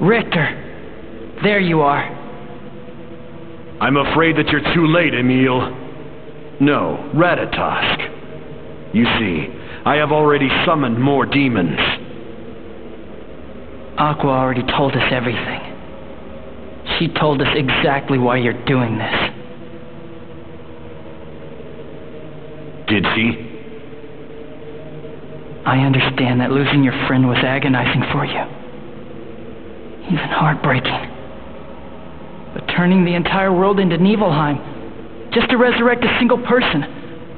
Richter, there you are. I'm afraid that you're too late, Emil. No, Ratatosk. You see, I have already summoned more demons. Aqua already told us everything. She told us exactly why you're doing this. Did she? I understand that losing your friend was agonizing for you. Even heartbreaking. But turning the entire world into Nibelheim, just to resurrect a single person,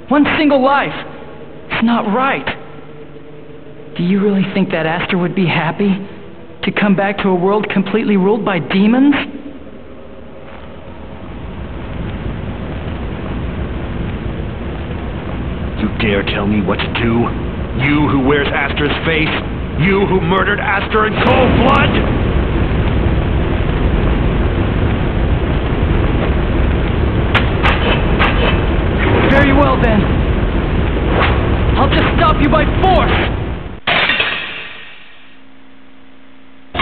one single life, it's not right. Do you really think that Aster would be happy to come back to a world completely ruled by demons? You dare tell me what to do? You who wears Aster's face? You who murdered Aster in cold blood? Very well then. I'll just stop you by force!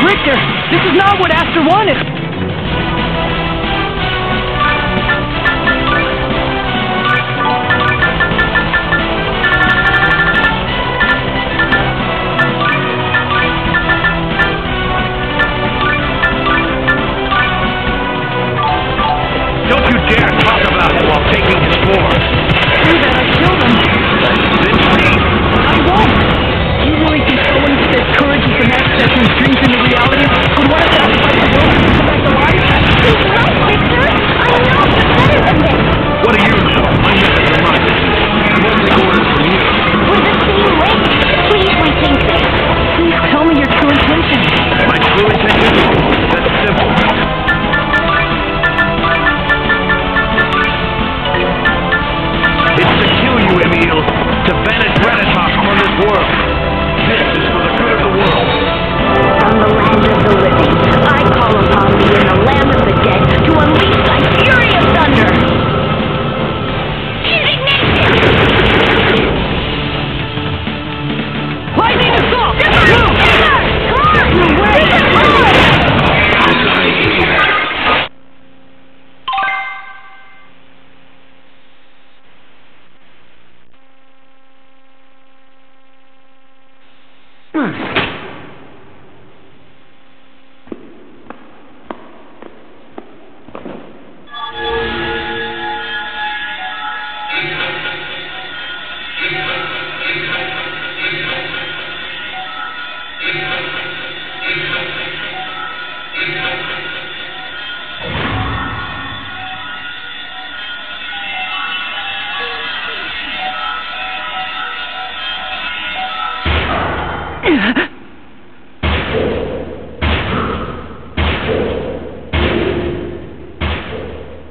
Richter, this is not what Aster wanted!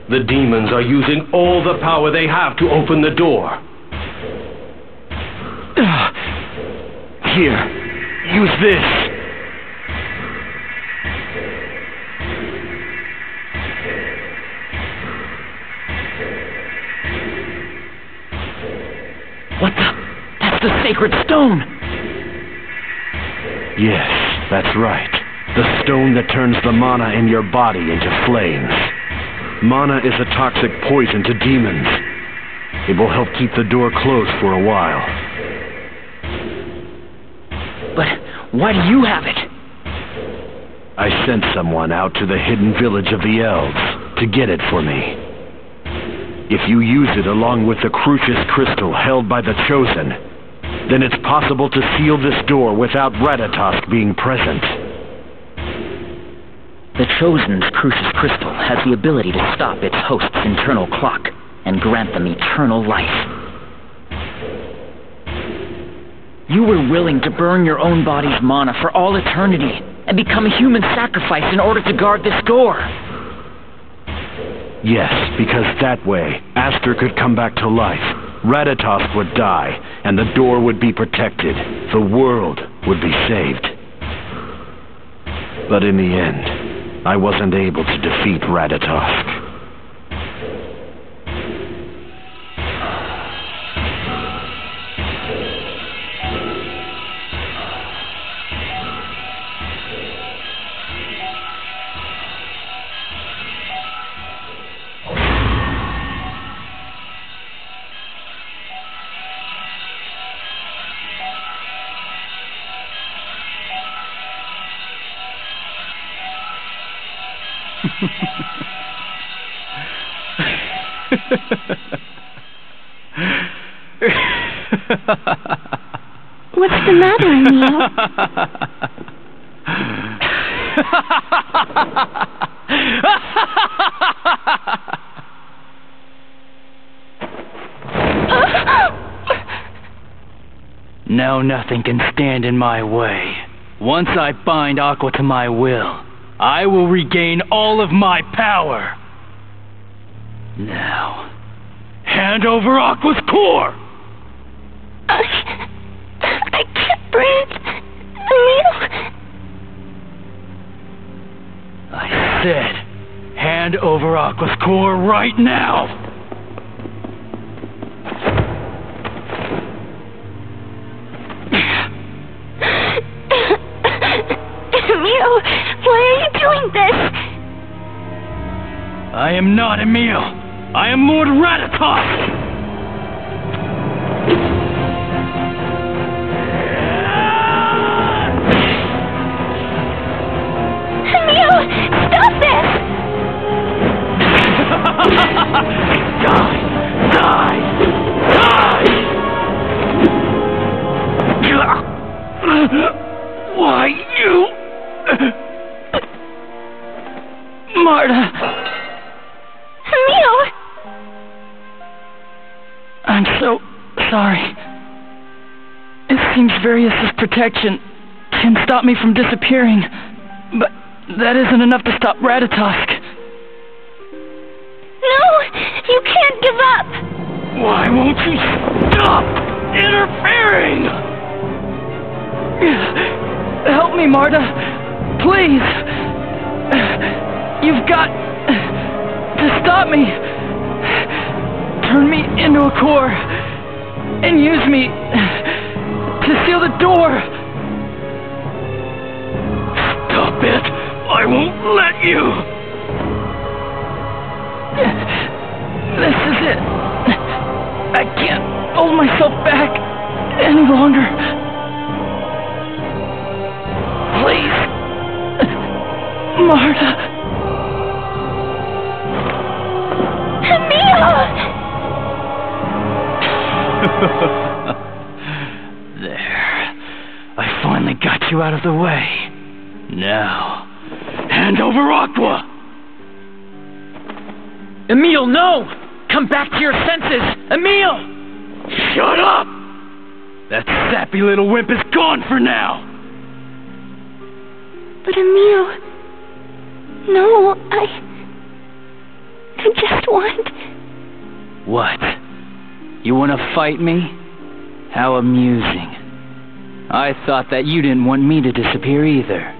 The demons are using all the power they have to open the door. Here, use this. What the? That's the sacred stone! Yes, that's right. The stone that turns the mana in your body into flames. Mana is a toxic poison to demons. It will help keep the door closed for a while. But why do you have it? I sent someone out to the hidden village of the elves to get it for me. If you use it along with the Crucius crystal held by the Chosen, then it's possible to seal this door without Ratatosk being present. The Chosen's Crucius crystal has the ability to stop its host's internal clock and grant them eternal life. You were willing to burn your own body's mana for all eternity and become a human sacrifice in order to guard this door. Yes, because that way, Aster could come back to life, Ratatosk would die, and the door would be protected. The world would be saved. But in the end, I wasn't able to defeat Ratatosk. What's the matter, Emil? Now nothing can stand in my way. Once I bind Aqua to my will, I will regain all of my power. Now, hand over Aqua's core! I can't breathe. Emil? I said, hand over Aqua's core right now! Emil, why are you doing this? I am not Emil. I am Lord Ratatosk! Emil, stop this! Die! Die! Die! Why, you... Marta! Emil! I'm so sorry. It seems Various' protection can stop me from disappearing, but that isn't enough to stop Ratatosk. No! You can't give up! Why won't you stop interfering? Help me, Marta. Please. You've got to stop me. Turn me into a core and use me to seal the door. Stop it. I won't let you. This is it. I can't hold myself back any longer. Please. Marta. Emil! There. I finally got you out of the way. Now, hand over Aqua! Emil, no! Come back to your senses! Emil! Shut up! That sappy little wimp is gone for now! But Emil... No, I just want... What? You want to fight me? How amusing. I thought that you didn't want me to disappear either.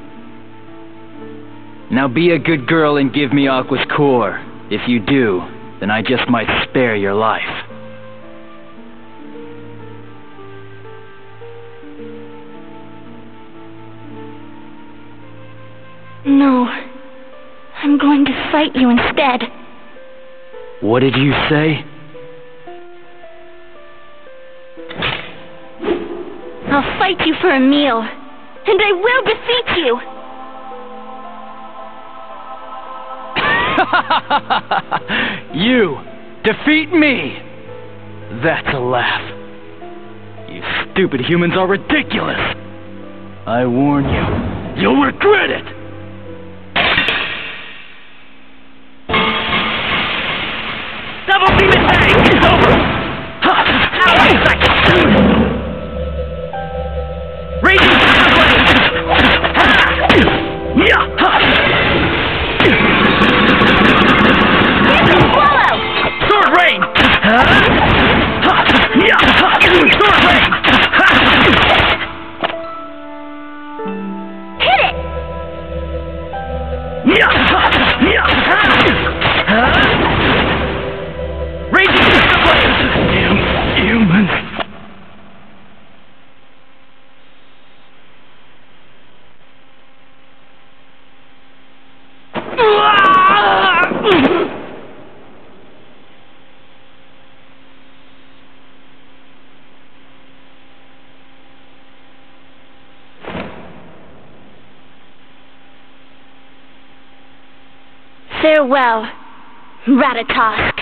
Now be a good girl and give me Aqua's core. If you do, then I just might spare your life. No. I'm going to fight you instead. What did you say? I'll fight you for Emil. And I will defeat you! You defeat me! That's a laugh. You stupid humans are ridiculous. I warn you, you'll regret it! Double beam attack! It's over! Raging Sword rain! Sword rain! Hit it! Raging Farewell, Ratatosk.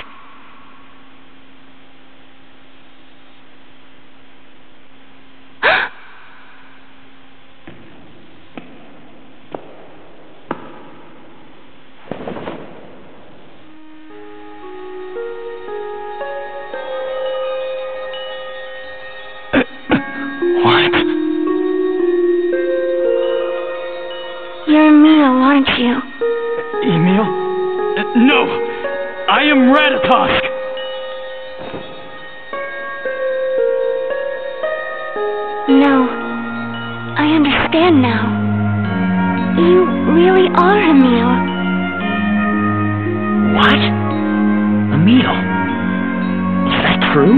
What? You're Emil, aren't you? Emil? No! I am Ratatosk! No. I understand now. You really are Emil. What? Emil? Is that true?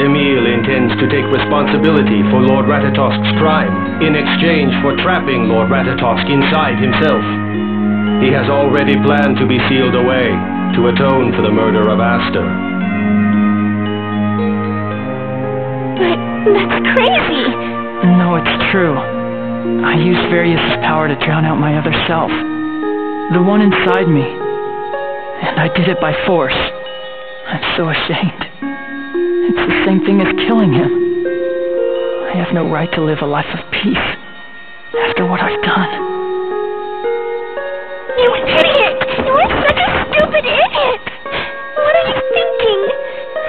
Emil intends to take responsibility for Lord Ratatosk's crime in exchange for trapping Lord Ratatosk inside himself. He has already planned to be sealed away to atone for the murder of Aster. But that's crazy. No, it's true. I used Various' power to drown out my other self. The one inside me. And I did it by force. I'm so ashamed. It's the same thing as killing him. I have no right to live a life of peace after what I've done. You idiot! You are such a stupid idiot! What are you thinking?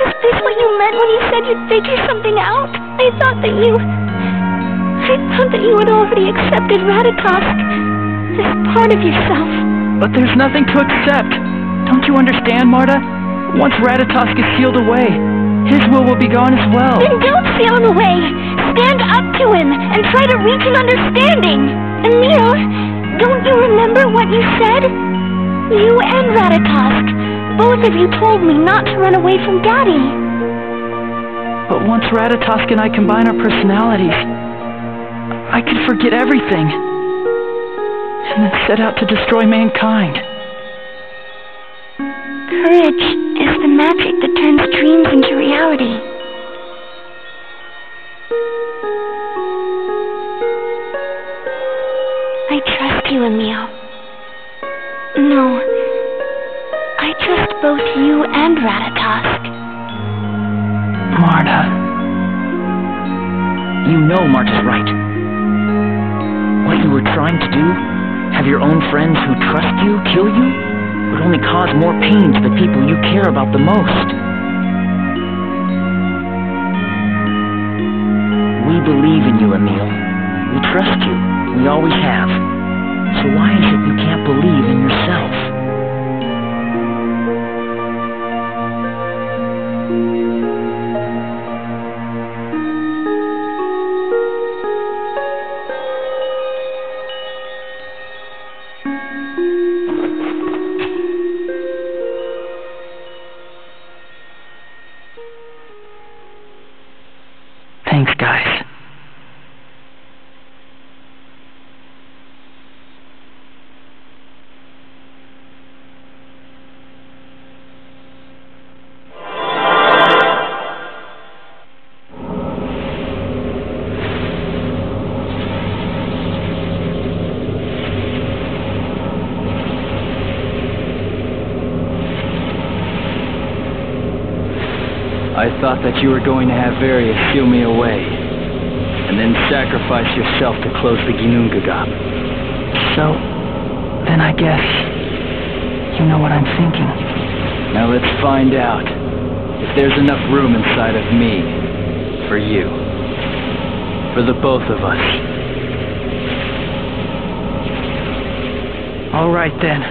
Is this what you meant when you said you'd figure something out? I thought that you had already accepted Ratatosk as part of yourself. But there's nothing to accept. Don't you understand, Marta? Once Ratatosk is sealed away, his will be gone as well. Then don't seal him away! Stand up to him and try to reach an understanding! Emil, don't you remember what you said? You and Ratatosk, both of you told me not to run away from Daddy. But once Ratatosk and I combine our personalities, I can forget everything, and then set out to destroy mankind. Courage is the magic that turns dreams into reality. I trust you, Emil. No, I trust both you and Ratatosk. Marta. You know Marta's right. What you were trying to do, have your own friends who trust you kill you, would only cause more pain to the people you care about the most. We believe in you, Emil. We trust you. We always have. So why is it you can't believe in yourself? Thanks, guys. I thought that you were going to have Various seal me away, and then sacrifice yourself to close the Ginnungagap. So, then I guess you know what I'm thinking. Now let's find out if there's enough room inside of me for you. For the both of us. All right then.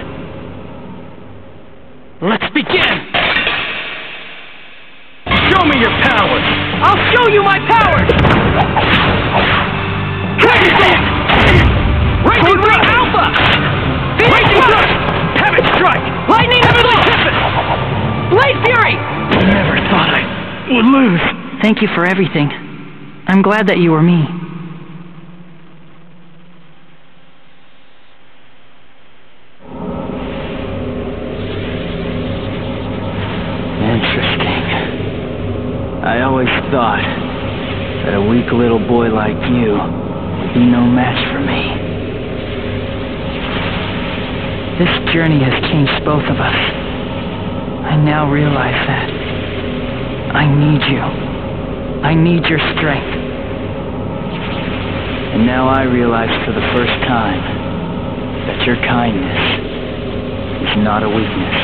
Let's begin! Show me your powers! I'll show you my powers! Raging Ray Alpha! Raging Thrust! Heaven Strike! Lightning Heavenly Tempest! Blade Fury! Never thought I would lose. Thank you for everything. I'm glad that you were me. I always thought that a weak little boy like you would be no match for me. This journey has changed both of us. I now realize that. I need you. I need your strength. And now I realize for the first time that your kindness is not a weakness.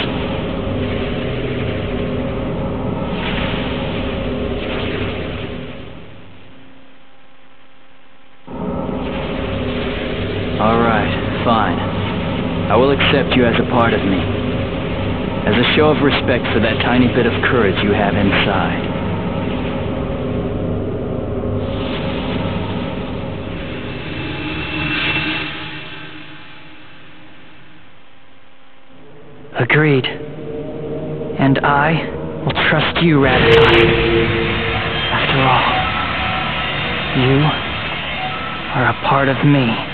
Alright, fine. I will accept you as a part of me. As a show of respect for that tiny bit of courage you have inside. Agreed. And I will trust you, Ratatos. After all, you are a part of me.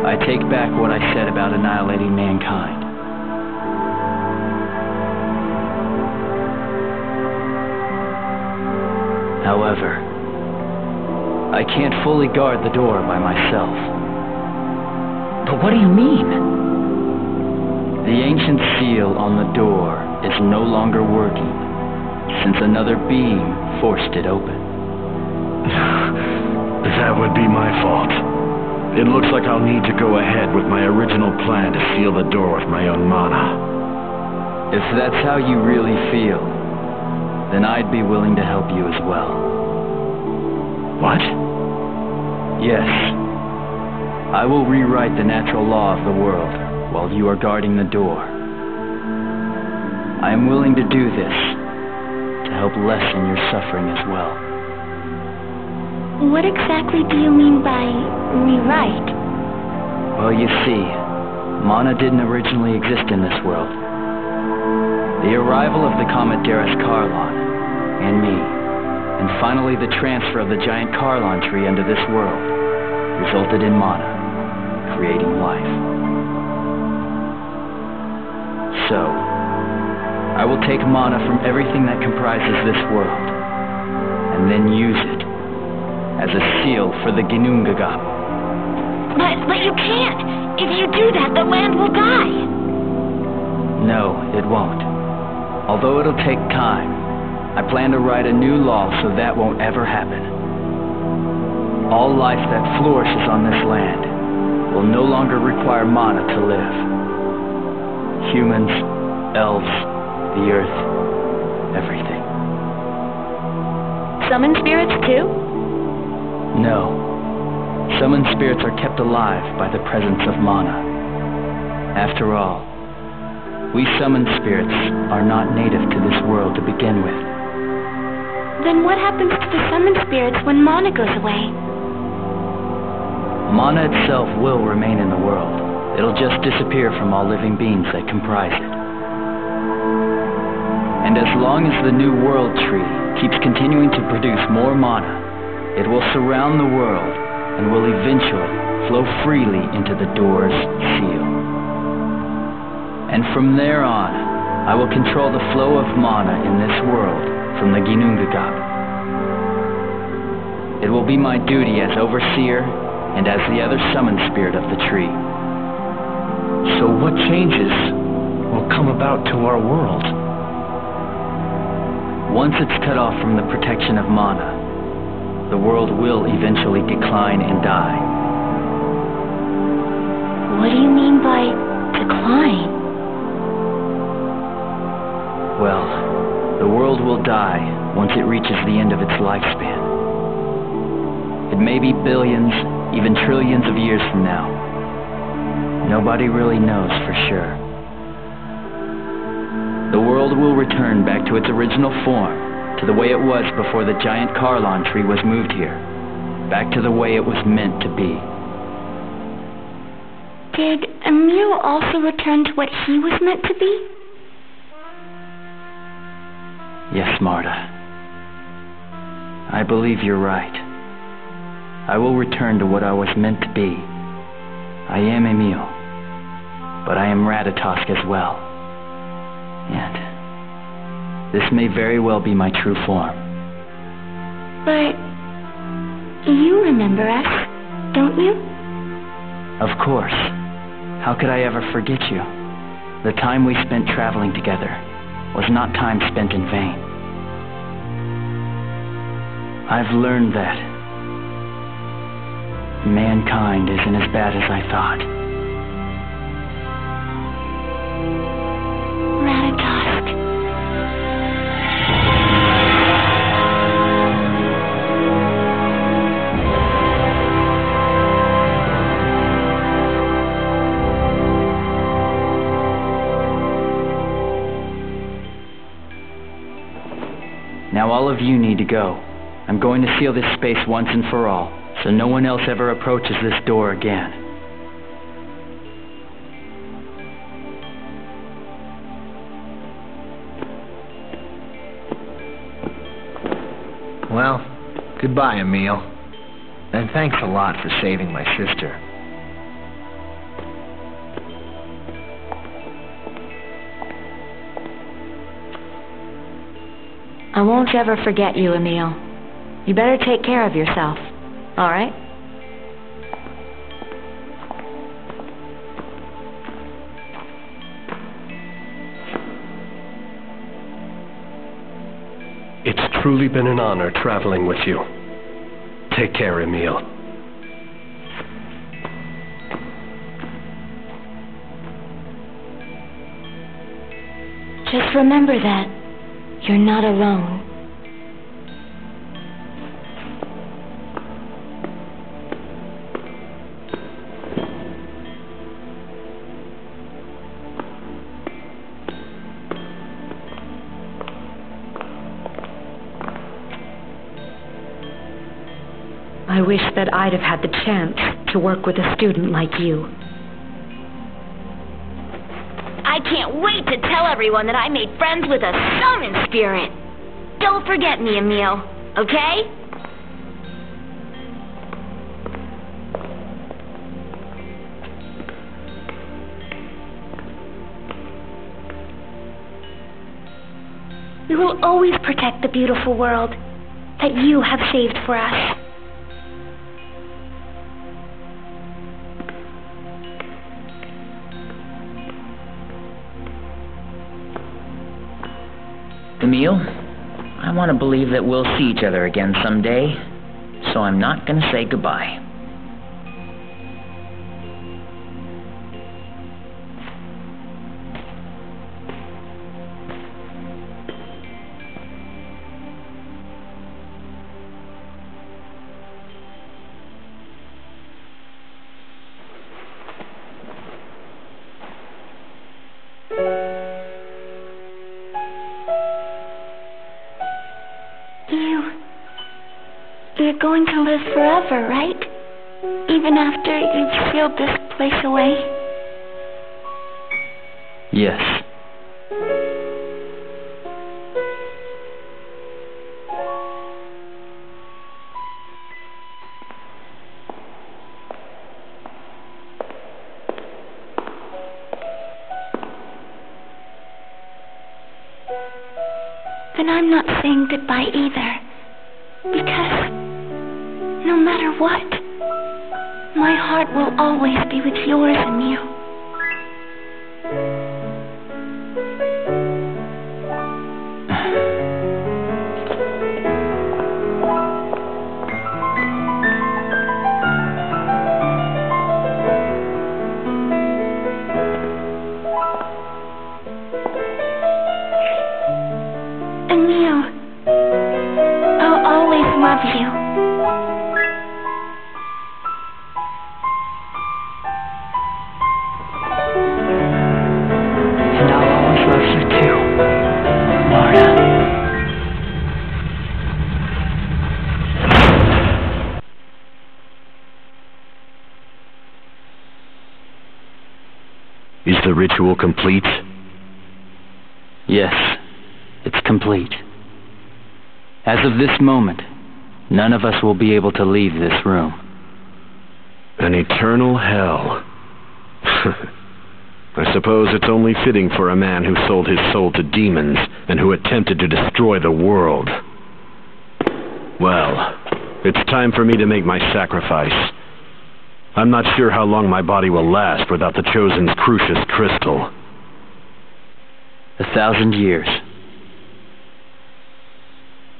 I take back what I said about annihilating mankind. However, I can't fully guard the door by myself. But what do you mean? The ancient seal on the door is no longer working, since another being forced it open. That would be my fault. It looks like I'll need to go ahead with my original plan to seal the door with my own mana. If that's how you really feel, then I'd be willing to help you as well. What? Yes. I will rewrite the natural law of the world while you are guarding the door. I am willing to do this to help lessen your suffering as well. What exactly do you mean by rewrite? Well, you see, mana didn't originally exist in this world. The arrival of the comet Darius Carlon, and me, and finally the transfer of the giant Carlon tree into this world, resulted in mana, creating life. So, I will take mana from everything that comprises this world, and then use it as a seal for the Ginnungagap. But you can't! If you do that, the land will die! No, it won't. Although it'll take time, I plan to write a new law so that won't ever happen. All life that flourishes on this land will no longer require mana to live. Humans, elves, the earth, everything. Summon spirits too? No. Summoned spirits are kept alive by the presence of mana. After all, we summoned spirits are not native to this world to begin with. Then what happens to the summoned spirits when mana goes away? Mana itself will remain in the world. It'll just disappear from all living beings that comprise it. And as long as the new world tree keeps continuing to produce more mana, it will surround the world and will eventually flow freely into the door's seal. And from there on, I will control the flow of mana in this world from the Ginnungagap. It will be my duty as overseer and as the other summoned spirit of the tree. So what changes will come about to our world? Once it's cut off from the protection of mana, the world will eventually decline and die. What do you mean by decline? Well, the world will die once it reaches the end of its lifespan. It may be billions, even trillions of years from now. Nobody really knows for sure. The world will return back to its original form, to the way it was before the giant Carlon tree was moved here. Back to the way it was meant to be. Did Emil also return to what he was meant to be? Yes, Marta. I believe you're right. I will return to what I was meant to be. I am Emil, but I am Ratatosk as well. And this may very well be my true form. But you remember us, don't you? Of course. How could I ever forget you? The time we spent traveling together was not time spent in vain. I've learned that mankind isn't as bad as I thought. Ratatosk. Now all of you need to go. I'm going to seal this space once and for all, so no one else ever approaches this door again. Well, goodbye, Emil. And thanks a lot for saving my sister. I won't ever forget you, Emil. You better take care of yourself, all right? It's truly been an honor traveling with you. Take care, Emil. Just remember that you're not alone. I wish that I'd have had the chance to work with a student like you. I can't wait to tell everyone that I made friends with a summon spirit. Don't forget me, Emil, okay? We will always protect the beautiful world that you have saved for us. Emil, I want to believe that we'll see each other again someday, so I'm not going to say goodbye. You're going to live forever, right? Even after you've sealed this place away? Yes. Then I'm not saying goodbye either. Because no matter what, my heart will always be with yours and you. Emil, I'll always love you. ritual complete? Yes, it's complete. As of this moment, none of us will be able to leave this room. An eternal hell. I suppose it's only fitting for a man who sold his soul to demons and who attempted to destroy the world. Well, it's time for me to make my sacrifice. I'm not sure how long my body will last without the Chosen's Crucius crystal. 1,000 years.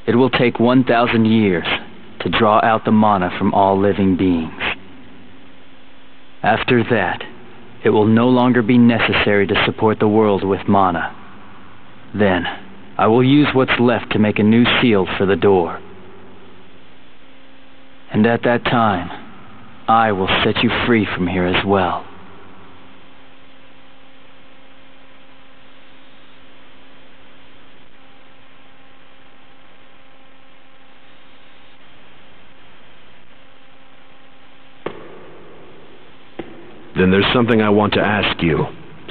It will take 1,000 years to draw out the mana from all living beings. After that, it will no longer be necessary to support the world with mana. Then, I will use what's left to make a new seal for the door. And at that time, I will set you free from here as well. Then there's something I want to ask you,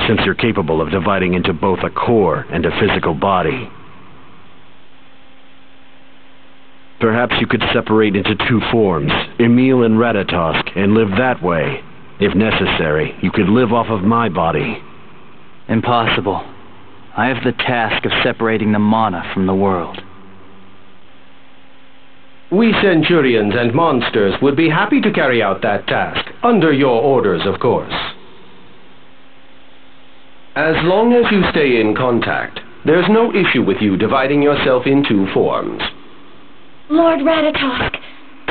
since you're capable of dividing into both a core and a physical body. Perhaps you could separate into two forms, Emil and Ratatosk, and live that way. If necessary, you could live off of my body. Impossible. I have the task of separating the mana from the world. We Centurions and monsters would be happy to carry out that task, under your orders, of course. As long as you stay in contact, there's no issue with you dividing yourself in two forms. Lord Ratatosk,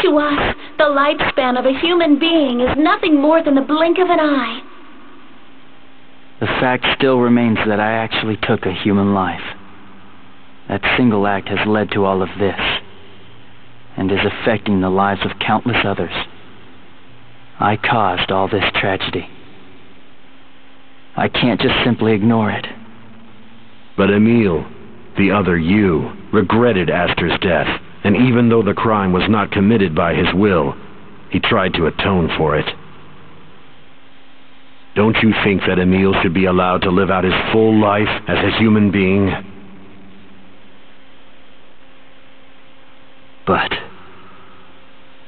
to us, the lifespan of a human being is nothing more than the blink of an eye. The fact still remains that I actually took a human life. That single act has led to all of this, and is affecting the lives of countless others. I caused all this tragedy. I can't just simply ignore it. But Emil, the other you, regretted Aster's death, and even though the crime was not committed by his will, he tried to atone for it. Don't you think that Emil should be allowed to live out his full life as a human being? But,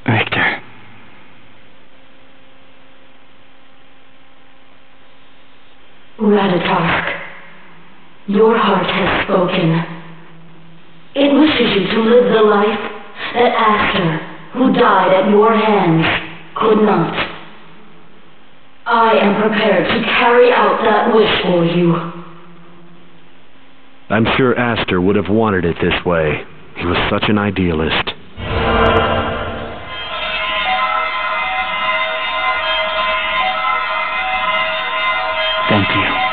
Richter... Ratatosk, your heart has spoken. It wishes you to live the life that Aster, who died at your hands, could not. I am prepared to carry out that wish for you. I'm sure Aster would have wanted it this way. He was such an idealist. Thank you.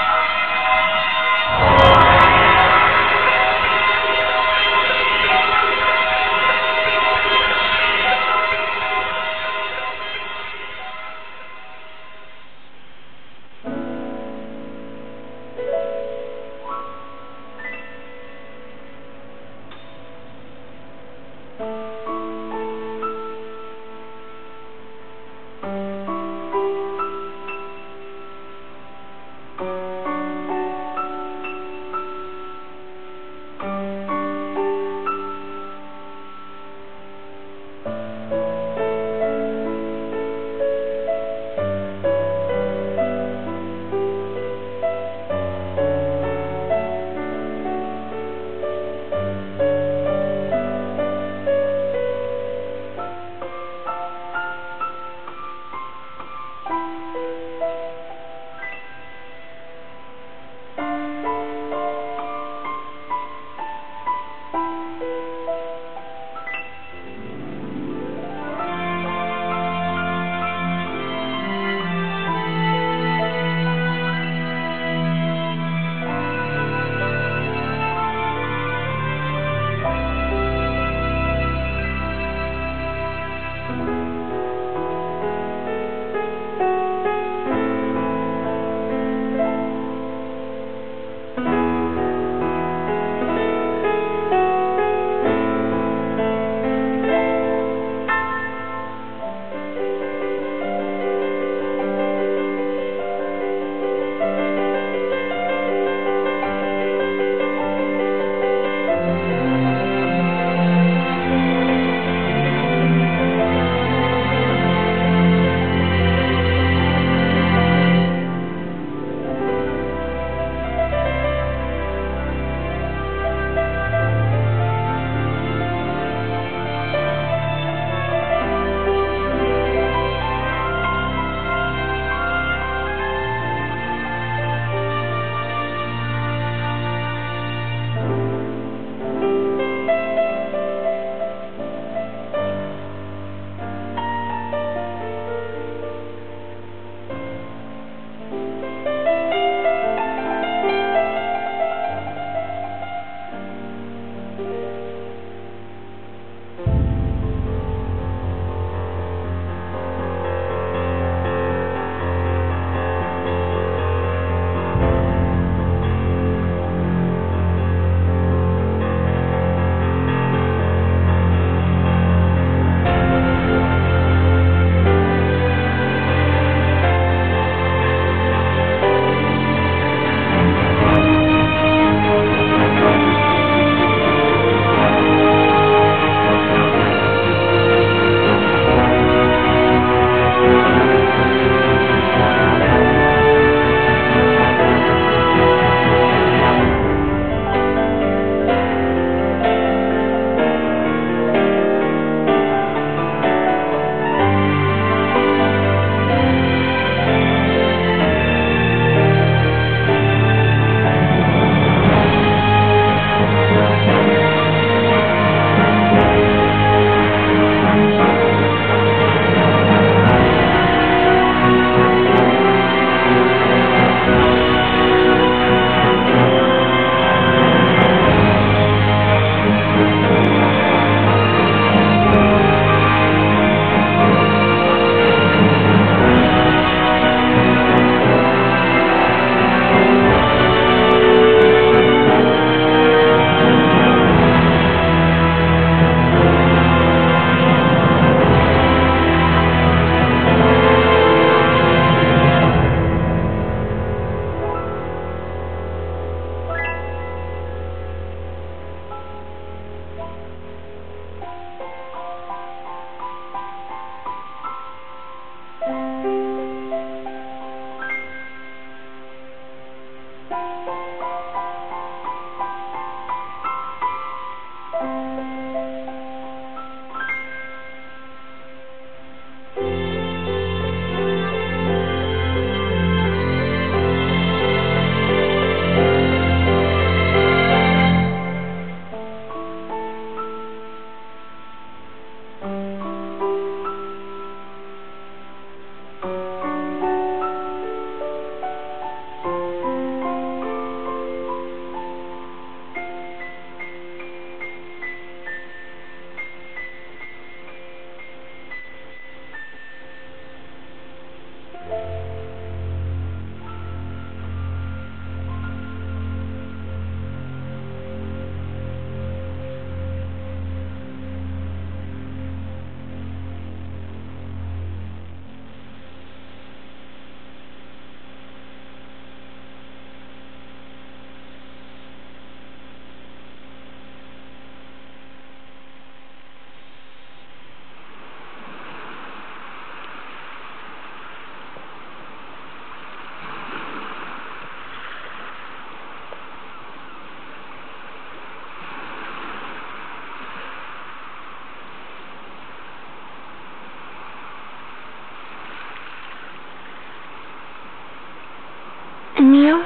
Emil,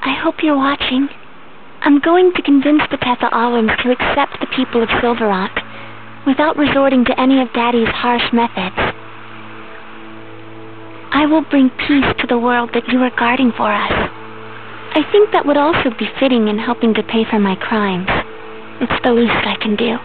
I hope you're watching. I'm going to convince the Tetha'awans to accept the people of Silver Rock without resorting to any of Daddy's harsh methods. I will bring peace to the world that you are guarding for us. I think that would also be fitting in helping to pay for my crimes. It's the least I can do.